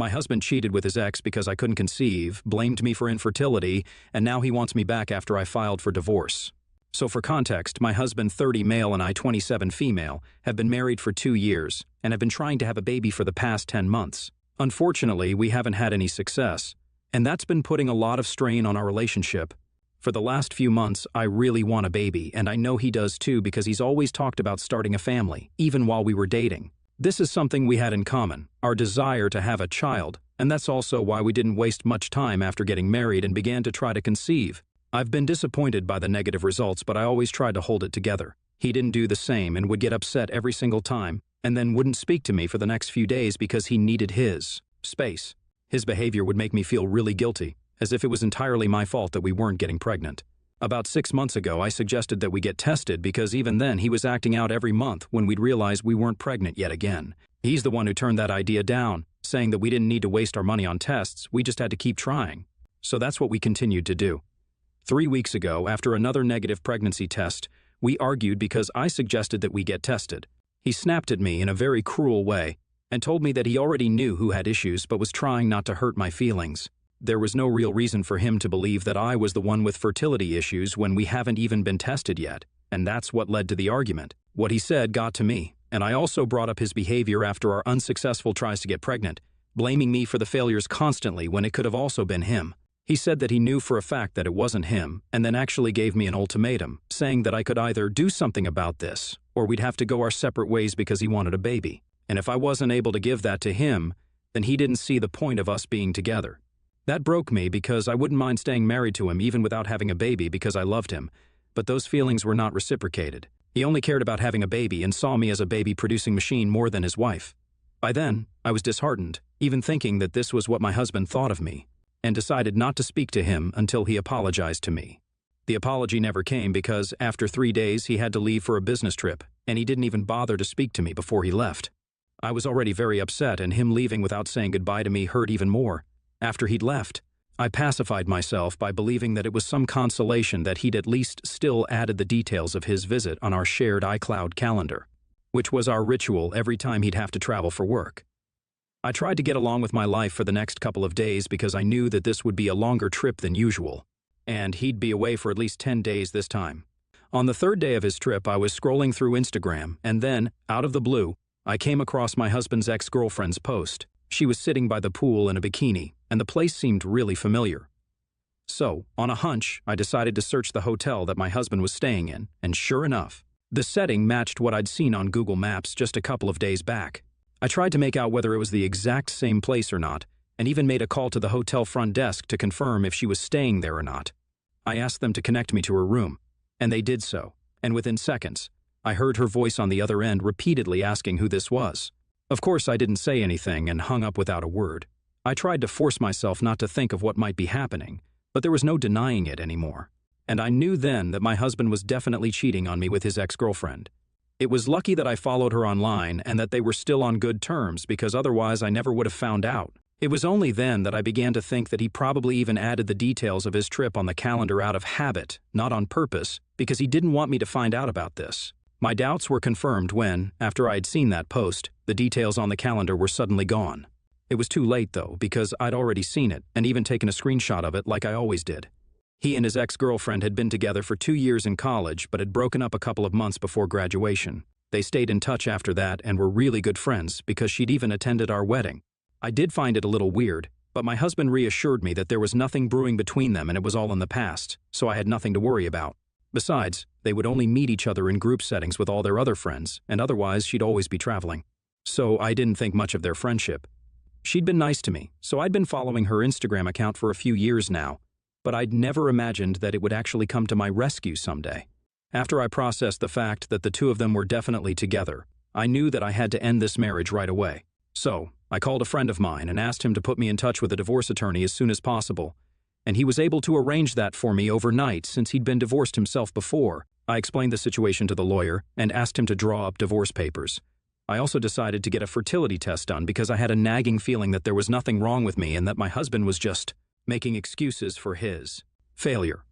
My husband cheated with his ex because I couldn't conceive, blamed me for infertility, and now he wants me back after I filed for divorce. So for context, my husband, 30 male and I, 27 female, have been married for 2 years and have been trying to have a baby for the past 10 months. Unfortunately, we haven't had any success, and that's been putting a lot of strain on our relationship. For the last few months, I really want a baby, and I know he does too because he's always talked about starting a family, even while we were dating. This is something we had in common, our desire to have a child, and that's also why we didn't waste much time after getting married and began to try to conceive. I've been disappointed by the negative results, but I always tried to hold it together. He didn't do the same and would get upset every single time, and then wouldn't speak to me for the next few days because he needed his space. His behavior would make me feel really guilty, as if it was entirely my fault that we weren't getting pregnant. About 6 months ago, I suggested that we get tested because even then he was acting out every month when we'd realize we weren't pregnant yet again. He's the one who turned that idea down, saying that we didn't need to waste our money on tests, we just had to keep trying. So that's what we continued to do. 3 weeks ago, after another negative pregnancy test, we argued because I suggested that we get tested. He snapped at me in a very cruel way and told me that he already knew who had issues but was trying not to hurt my feelings. There was no real reason for him to believe that I was the one with fertility issues when we haven't even been tested yet, and that's what led to the argument. What he said got to me, and I also brought up his behavior after our unsuccessful tries to get pregnant, blaming me for the failures constantly when it could have also been him. He said that he knew for a fact that it wasn't him, and then actually gave me an ultimatum, saying that I could either do something about this, or we'd have to go our separate ways because he wanted a baby. And if I wasn't able to give that to him, then he didn't see the point of us being together. That broke me because I wouldn't mind staying married to him even without having a baby because I loved him, but those feelings were not reciprocated. He only cared about having a baby and saw me as a baby-producing machine more than his wife. By then, I was disheartened, even thinking that this was what my husband thought of me, and decided not to speak to him until he apologized to me. The apology never came because after 3 days he had to leave for a business trip, and he didn't even bother to speak to me before he left. I was already very upset, and him leaving without saying goodbye to me hurt even more. After he'd left, I pacified myself by believing that it was some consolation that he'd at least still added the details of his visit on our shared iCloud calendar, which was our ritual every time he'd have to travel for work. I tried to get along with my life for the next couple of days because I knew that this would be a longer trip than usual, and he'd be away for at least 10 days this time. On the 3rd day of his trip, I was scrolling through Instagram, and then, out of the blue, I came across my husband's ex-girlfriend's post. She was sitting by the pool in a bikini, and the place seemed really familiar. So, on a hunch, I decided to search the hotel that my husband was staying in, and sure enough, the setting matched what I'd seen on Google Maps just a couple of days back. I tried to make out whether it was the exact same place or not, and even made a call to the hotel front desk to confirm if she was staying there or not. I asked them to connect me to her room, and they did so, and within seconds, I heard her voice on the other end repeatedly asking who this was. Of course, I didn't say anything and hung up without a word. I tried to force myself not to think of what might be happening, but there was no denying it anymore. And I knew then that my husband was definitely cheating on me with his ex-girlfriend. It was lucky that I followed her online and that they were still on good terms because otherwise I never would have found out. It was only then that I began to think that he probably even added the details of his trip on the calendar out of habit, not on purpose, because he didn't want me to find out about this. My doubts were confirmed when, after I had seen that post, the details on the calendar were suddenly gone. It was too late though, because I'd already seen it and even taken a screenshot of it like I always did. He and his ex-girlfriend had been together for 2 years in college but had broken up a couple of months before graduation. They stayed in touch after that and were really good friends because she'd even attended our wedding. I did find it a little weird, but my husband reassured me that there was nothing brewing between them and it was all in the past, so I had nothing to worry about. Besides, they would only meet each other in group settings with all their other friends, and otherwise she'd always be traveling. So I didn't think much of their friendship. She'd been nice to me, so I'd been following her Instagram account for a few years now, but I'd never imagined that it would actually come to my rescue someday. After I processed the fact that the two of them were definitely together, I knew that I had to end this marriage right away. So, I called a friend of mine and asked him to put me in touch with a divorce attorney as soon as possible, and he was able to arrange that for me overnight since he'd been divorced himself before. I explained the situation to the lawyer and asked him to draw up divorce papers. I also decided to get a fertility test done because I had a nagging feeling that there was nothing wrong with me and that my husband was just making excuses for his failure.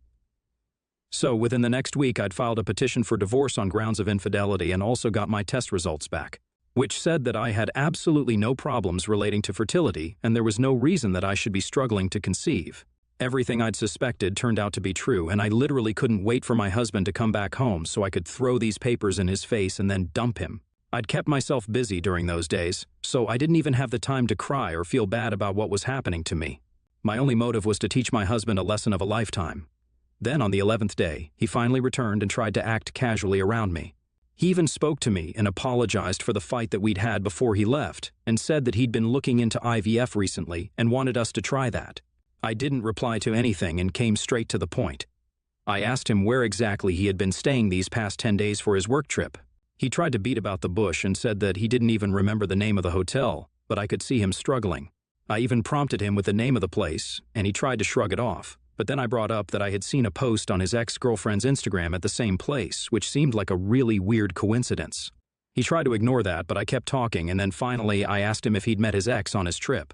So, within the next week, I'd filed a petition for divorce on grounds of infidelity and also got my test results back. which said that I had absolutely no problems relating to fertility and there was no reason that I should be struggling to conceive. Everything I'd suspected turned out to be true, and I literally couldn't wait for my husband to come back home so I could throw these papers in his face and then dump him. I'd kept myself busy during those days, so I didn't even have the time to cry or feel bad about what was happening to me. My only motive was to teach my husband a lesson of a lifetime. Then on the 11th day, he finally returned and tried to act casually around me. He even spoke to me and apologized for the fight that we'd had before he left and said that he'd been looking into IVF recently and wanted us to try that. I didn't reply to anything and came straight to the point. I asked him where exactly he had been staying these past 10 days for his work trip. He tried to beat about the bush and said that he didn't even remember the name of the hotel, but I could see him struggling. I even prompted him with the name of the place, and he tried to shrug it off. But then I brought up that I had seen a post on his ex-girlfriend's Instagram at the same place, which seemed like a really weird coincidence. He tried to ignore that, but I kept talking, and then finally I asked him if he'd met his ex on his trip.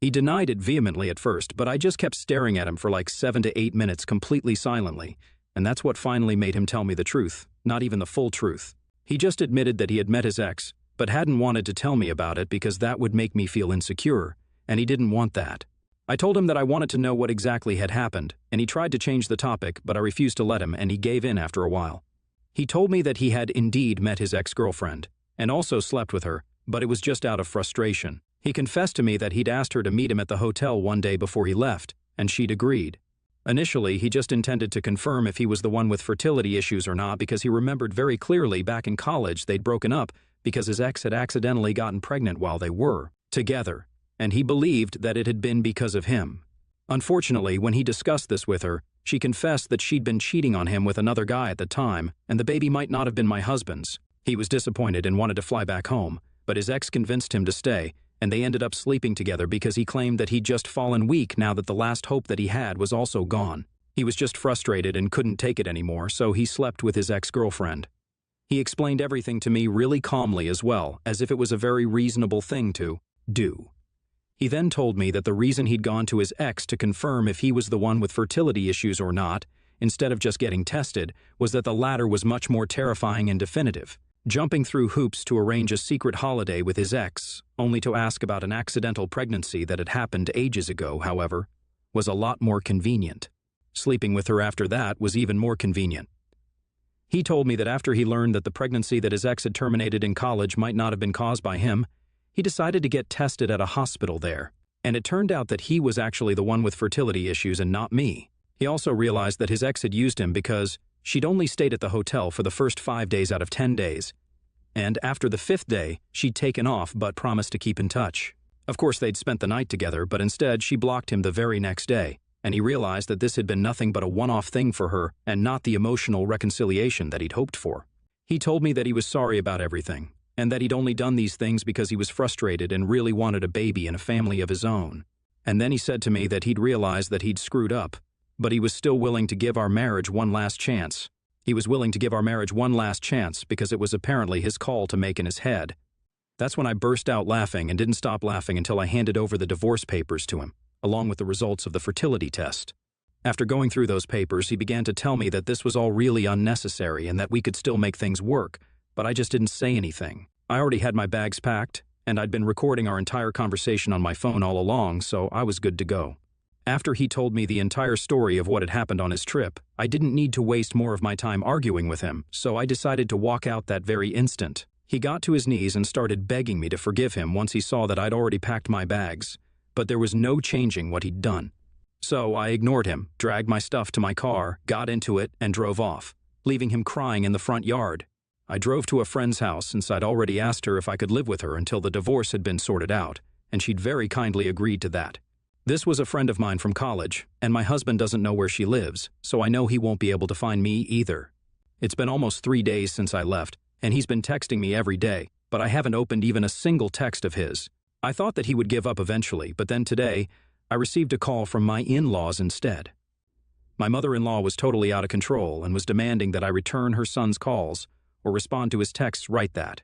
He denied it vehemently at first, but I just kept staring at him for like 7 to 8 minutes completely silently, and that's what finally made him tell me the truth, not even the full truth. He just admitted that he had met his ex, but hadn't wanted to tell me about it because that would make me feel insecure, and he didn't want that. I told him that I wanted to know what exactly had happened, and he tried to change the topic, but I refused to let him, and he gave in after a while. He told me that he had indeed met his ex-girlfriend, and also slept with her, but it was just out of frustration. He confessed to me that he'd asked her to meet him at the hotel one day before he left, and she'd agreed. Initially, he just intended to confirm if he was the one with fertility issues or not because he remembered very clearly back in college they'd broken up because his ex had accidentally gotten pregnant while they were together, and he believed that it had been because of him. Unfortunately, when he discussed this with her, she confessed that she'd been cheating on him with another guy at the time, and the baby might not have been my husband's. He was disappointed and wanted to fly back home, but his ex convinced him to stay, and they ended up sleeping together because he claimed that he'd just fallen weak now that the last hope that he had was also gone. He was just frustrated and couldn't take it anymore, so he slept with his ex-girlfriend. He explained everything to me really calmly as well, as if it was a very reasonable thing to do. He then told me that the reason he'd gone to his ex to confirm if he was the one with fertility issues or not, instead of just getting tested, was that the latter was much more terrifying and definitive. Jumping through hoops to arrange a secret holiday with his ex, only to ask about an accidental pregnancy that had happened ages ago, however, was a lot more convenient. Sleeping with her after that was even more convenient. He told me that after he learned that the pregnancy that his ex had terminated in college might not have been caused by him, he decided to get tested at a hospital there, and it turned out that he was actually the one with fertility issues and not me. He also realized that his ex had used him because she'd only stayed at the hotel for the first 5 days out of 10 days, and after the 5th day, she'd taken off but promised to keep in touch. Of course, they'd spent the night together, but instead she blocked him the very next day, and he realized that this had been nothing but a one-off thing for her and not the emotional reconciliation that he'd hoped for. He told me that he was sorry about everything, and that he'd only done these things because he was frustrated and really wanted a baby and a family of his own. And then he said to me that he'd realized that he'd screwed up, but he was still willing to give our marriage one last chance. He was willing to give our marriage one last chance because it was apparently his call to make in his head. That's when I burst out laughing and didn't stop laughing until I handed over the divorce papers to him, along with the results of the fertility test. After going through those papers, he began to tell me that this was all really unnecessary and that we could still make things work, but I just didn't say anything. I already had my bags packed, and I'd been recording our entire conversation on my phone all along, so I was good to go. After he told me the entire story of what had happened on his trip, I didn't need to waste more of my time arguing with him, so I decided to walk out that very instant. He got to his knees and started begging me to forgive him once he saw that I'd already packed my bags, but there was no changing what he'd done. So I ignored him, dragged my stuff to my car, got into it, and drove off, leaving him crying in the front yard. I drove to a friend's house since I'd already asked her if I could live with her until the divorce had been sorted out, and she'd very kindly agreed to that. This was a friend of mine from college, and my husband doesn't know where she lives, so I know he won't be able to find me either. It's been almost 3 days since I left, and he's been texting me every day, but I haven't opened even a single text of his. I thought that he would give up eventually, but then today, I received a call from my in-laws instead. My mother-in-law was totally out of control and was demanding that I return her son's calls or respond to his texts right that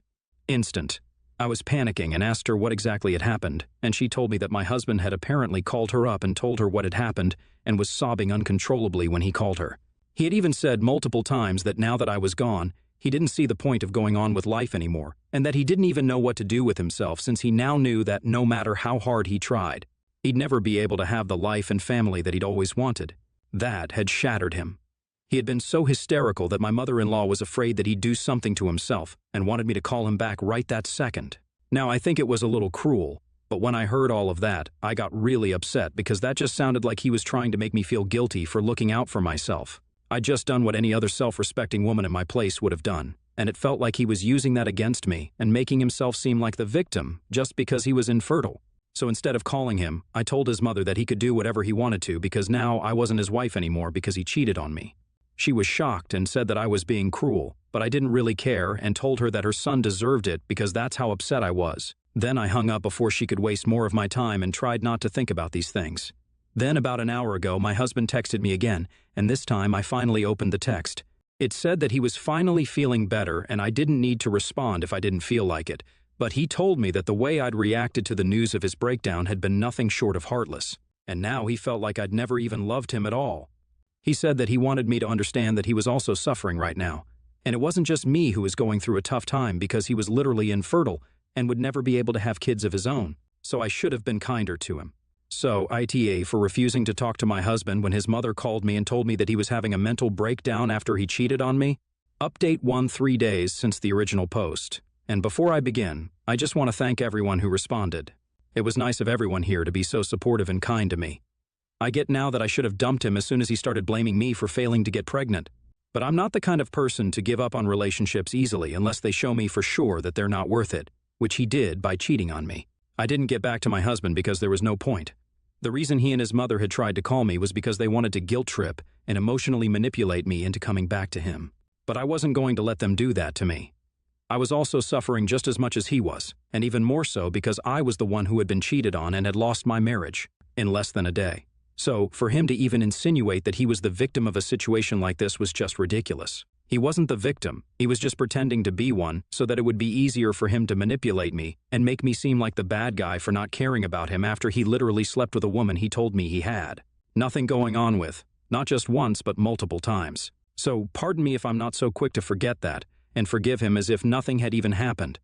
instant. I was panicking and asked her what exactly had happened, and she told me that my husband had apparently called her up and told her what had happened and was sobbing uncontrollably when he called her. He had even said multiple times that now that I was gone, He didn't see the point of going on with life anymore, and that he didn't even know what to do with himself since he now knew that no matter how hard he tried, he'd never be able to have the life and family that he'd always wanted. That had shattered him. He had been so hysterical that my mother-in-law was afraid that he'd do something to himself and wanted me to call him back right that second. Now, I think it was a little cruel, but when I heard all of that, I got really upset because that just sounded like he was trying to make me feel guilty for looking out for myself. I'd just done what any other self-respecting woman in my place would have done, and it felt like he was using that against me and making himself seem like the victim just because he was infertile. So instead of calling him, I told his mother that he could do whatever he wanted to because now I wasn't his wife anymore because he cheated on me. She was shocked and said that I was being cruel, but I didn't really care and told her that her son deserved it because that's how upset I was. Then I hung up before she could waste more of my time and tried not to think about these things. Then about an hour ago, my husband texted me again, and this time I finally opened the text. It said that he was finally feeling better and I didn't need to respond if I didn't feel like it, but he told me that the way I'd reacted to the news of his breakdown had been nothing short of heartless, and now he felt like I'd never even loved him at all. He said that he wanted me to understand that he was also suffering right now, and it wasn't just me who was going through a tough time because he was literally infertile and would never be able to have kids of his own, so I should have been kinder to him. So, ITA for refusing to talk to my husband when his mother called me and told me that he was having a mental breakdown after he cheated on me. Update 1 3 days since the original post. And before I begin, I just want to thank everyone who responded. It was nice of everyone here to be so supportive and kind to me. I get now that I should have dumped him as soon as he started blaming me for failing to get pregnant. But I'm not the kind of person to give up on relationships easily unless they show me for sure that they're not worth it, which he did by cheating on me. I didn't get back to my husband because there was no point. The reason he and his mother had tried to call me was because they wanted to guilt trip and emotionally manipulate me into coming back to him. But I wasn't going to let them do that to me. I was also suffering just as much as he was, and even more so because I was the one who had been cheated on and had lost my marriage in less than a day. So, for him to even insinuate that he was the victim of a situation like this was just ridiculous. He wasn't the victim, he was just pretending to be one so that it would be easier for him to manipulate me and make me seem like the bad guy for not caring about him after he literally slept with a woman he told me he had. Nothing going on with, not just once but multiple times. So, pardon me if I'm not so quick to forget that, and forgive him as if nothing had even happened.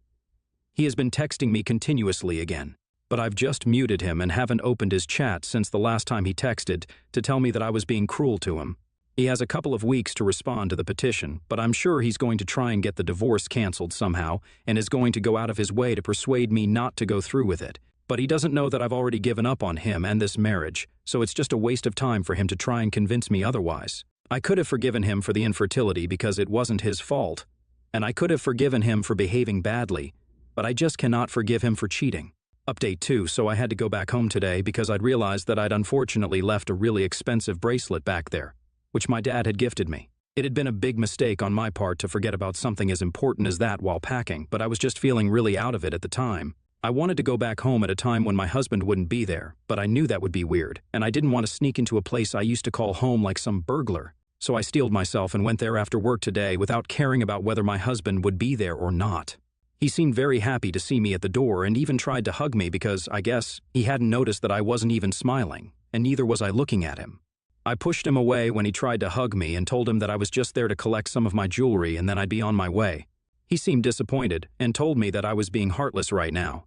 He has been texting me continuously again. But I've just muted him and haven't opened his chat since the last time he texted to tell me that I was being cruel to him. He has a couple of weeks to respond to the petition, but I'm sure he's going to try and get the divorce canceled somehow and is going to go out of his way to persuade me not to go through with it. But he doesn't know that I've already given up on him and this marriage, so it's just a waste of time for him to try and convince me otherwise. I could have forgiven him for the infertility because it wasn't his fault, and I could have forgiven him for behaving badly, but I just cannot forgive him for cheating. Update 2, so I had to go back home today because I'd realized that I'd unfortunately left a really expensive bracelet back there, which my dad had gifted me. It had been a big mistake on my part to forget about something as important as that while packing, but I was just feeling really out of it at the time. I wanted to go back home at a time when my husband wouldn't be there, but I knew that would be weird, and I didn't want to sneak into a place I used to call home like some burglar. So I steeled myself and went there after work today without caring about whether my husband would be there or not. He seemed very happy to see me at the door and even tried to hug me because, I guess, he hadn't noticed that I wasn't even smiling, and neither was I looking at him. I pushed him away when he tried to hug me and told him that I was just there to collect some of my jewelry and then I'd be on my way. He seemed disappointed and told me that I was being heartless right now.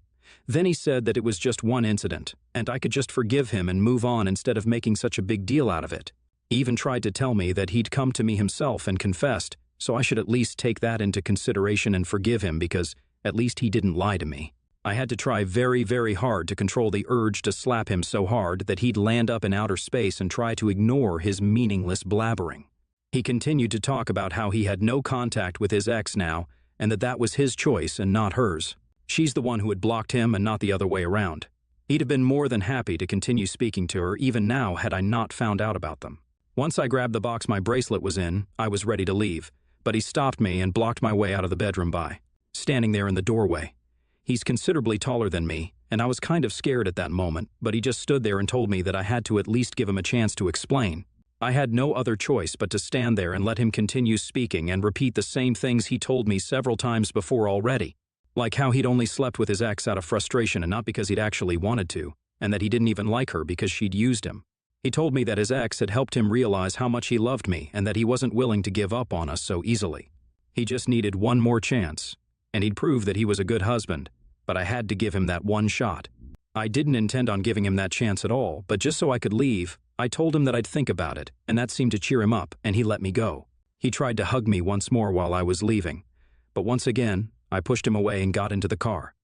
Then he said that it was just one incident, and I could just forgive him and move on instead of making such a big deal out of it. He even tried to tell me that he'd come to me himself and confessed, so I should at least take that into consideration and forgive him because at least he didn't lie to me. I had to try very, very hard to control the urge to slap him so hard that he'd land up in outer space and try to ignore his meaningless blabbering. He continued to talk about how he had no contact with his ex now and that was his choice and not hers. She's the one who had blocked him and not the other way around. He'd have been more than happy to continue speaking to her even now had I not found out about them. Once I grabbed the box my bracelet was in, I was ready to leave, but he stopped me and blocked my way out of the bedroom by standing there in the doorway. He's considerably taller than me, and I was kind of scared at that moment, but he just stood there and told me that I had to at least give him a chance to explain. I had no other choice but to stand there and let him continue speaking and repeat the same things he told me several times before already. Like how he'd only slept with his ex out of frustration and not because he'd actually wanted to, and that he didn't even like her because she'd used him. He told me that his ex had helped him realize how much he loved me and that he wasn't willing to give up on us so easily. He just needed one more chance, and he'd prove that he was a good husband, but I had to give him that one shot. I didn't intend on giving him that chance at all, but just so I could leave, I told him that I'd think about it, and that seemed to cheer him up, and he let me go. He tried to hug me once more while I was leaving, but once again, I pushed him away and got into the car.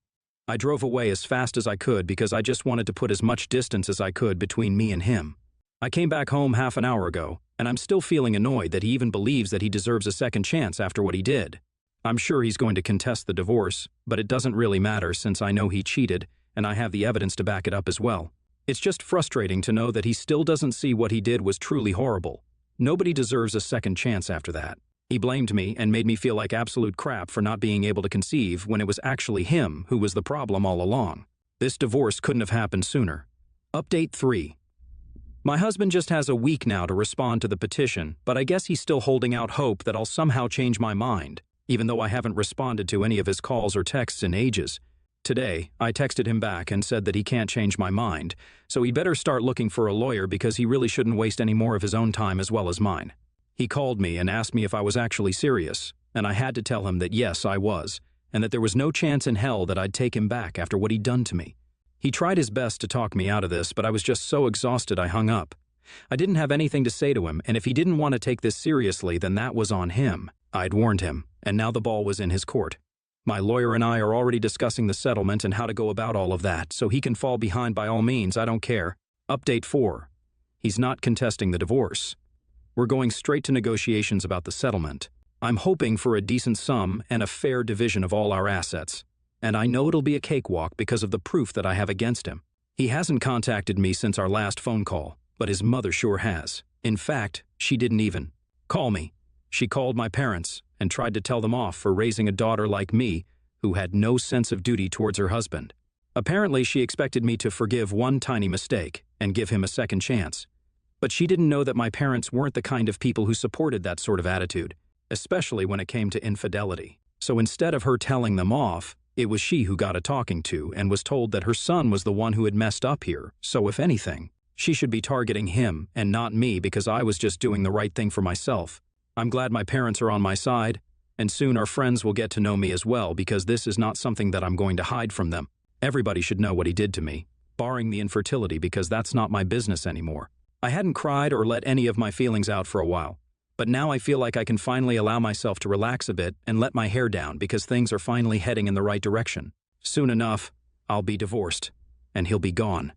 I drove away as fast as I could because I just wanted to put as much distance as I could between me and him. I came back home half an hour ago, and I'm still feeling annoyed that he even believes that he deserves a second chance after what he did. I'm sure he's going to contest the divorce, but it doesn't really matter since I know he cheated, and I have the evidence to back it up as well. It's just frustrating to know that he still doesn't see what he did was truly horrible. Nobody deserves a second chance after that. He blamed me and made me feel like absolute crap for not being able to conceive when it was actually him who was the problem all along. This divorce couldn't have happened sooner. Update 3. My husband just has a week now to respond to the petition, but I guess he's still holding out hope that I'll somehow change my mind, even though I haven't responded to any of his calls or texts in ages. Today, I texted him back and said that he can't change my mind, so he'd better start looking for a lawyer because he really shouldn't waste any more of his own time as well as mine. He called me and asked me if I was actually serious, and I had to tell him that yes, I was, and that there was no chance in hell that I'd take him back after what he'd done to me. He tried his best to talk me out of this, but I was just so exhausted I hung up. I didn't have anything to say to him, and if he didn't want to take this seriously, then that was on him. I'd warned him, and now the ball was in his court. My lawyer and I are already discussing the settlement and how to go about all of that, so he can fall behind by all means, I don't care. Update 4. He's not contesting the divorce. We're going straight to negotiations about the settlement. I'm hoping for a decent sum and a fair division of all our assets. And I know it'll be a cakewalk because of the proof that I have against him. He hasn't contacted me since our last phone call, but his mother sure has. In fact, she didn't even call me. She called my parents and tried to tell them off for raising a daughter like me who had no sense of duty towards her husband. Apparently, she expected me to forgive one tiny mistake and give him a second chance. But she didn't know that my parents weren't the kind of people who supported that sort of attitude, especially when it came to infidelity. So instead of her telling them off, it was she who got a talking to and was told that her son was the one who had messed up here, so if anything, she should be targeting him and not me because I was just doing the right thing for myself. I'm glad my parents are on my side, and soon our friends will get to know me as well because this is not something that I'm going to hide from them. Everybody should know what he did to me, barring the infertility because that's not my business anymore. I hadn't cried or let any of my feelings out for a while, but now I feel like I can finally allow myself to relax a bit and let my hair down because things are finally heading in the right direction. Soon enough, I'll be divorced, and he'll be gone.